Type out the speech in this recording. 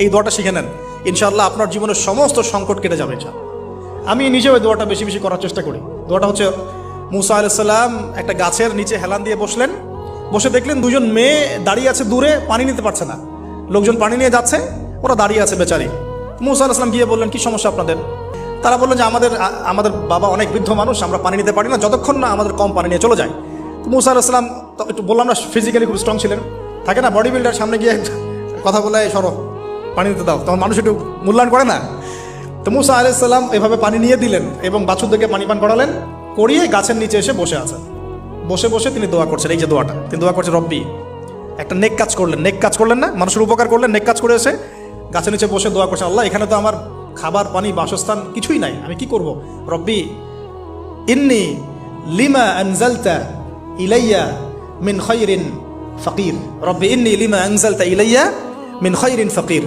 এই দোয়াটা শিখে নেন, ইনশাআল্লাহ আপনার জীবনের সমস্ত সংকট কেটে যাবে। আমি নিজেও এই দোয়াটা বেশি বেশি করার চেষ্টা করি। দোয়াটা হচ্ছে, মুসা আলাইহিস সালাম একটা গাছের নিচে হেলান দিয়ে বসলেন, বসে দেখলেন দুজন মেয়ে দাঁড়িয়ে আছে দূরে, পানি নিতে পারছে না। লোকজন পানি নিয়ে যাচ্ছে, ওরা দাঁড়িয়ে আছে বেচারি। মুসা আলাইহিস সালাম গিয়ে বললেন, কি সমস্যা আপনাদের? তারা বললেন যে আমাদের বাবা অনেক বৃদ্ধ মানুষ, আমরা পানি নিতে পারি না, যতক্ষণ না আমাদের কম পানি নিয়ে চলে যায়। তো মুসা আলাইহিস সালাম একটু বললাম না, ফিজিক্যালি খুব স্ট্রং ছিলেন, থাকে না বডি বিল্ডার, সামনে গিয়ে কথা বলে সরো পানি দিতে দাও, তখন মানুষ একটু মূল্যায়ন করে না। তো মুসা আলাইহিস সালাম এভাবে পানি নিয়ে দিলেন এবং বাছুরদেরকে পানি পান করালেন, করিয়ে গাছের নিচে এসে বসে আছেন। বসে বসে তিনি দোয়া করছেন, এই যে দোয়াটা তিনি দোয়া করছেন, রব্বি, একটা নেক কাজ করলেন, নেক কাজ করলেন না, মানুষের উপকার করলেন, নেক কাজ করে এসে গাছের নিচে বসে দোয়া করছেন, আল্লাহ এখানে তো আমার খাবার পানি বাসস্থান কিছুই নাই, আমি কি করব? রব্বি ইন্নি লিমা আনজালতা ইলাইয়া মিন খায়রিন ফাকির, রব্বি ইন্নি লিমা আনজালতা ইলাইয়া মিন খায়রিন ফাকির।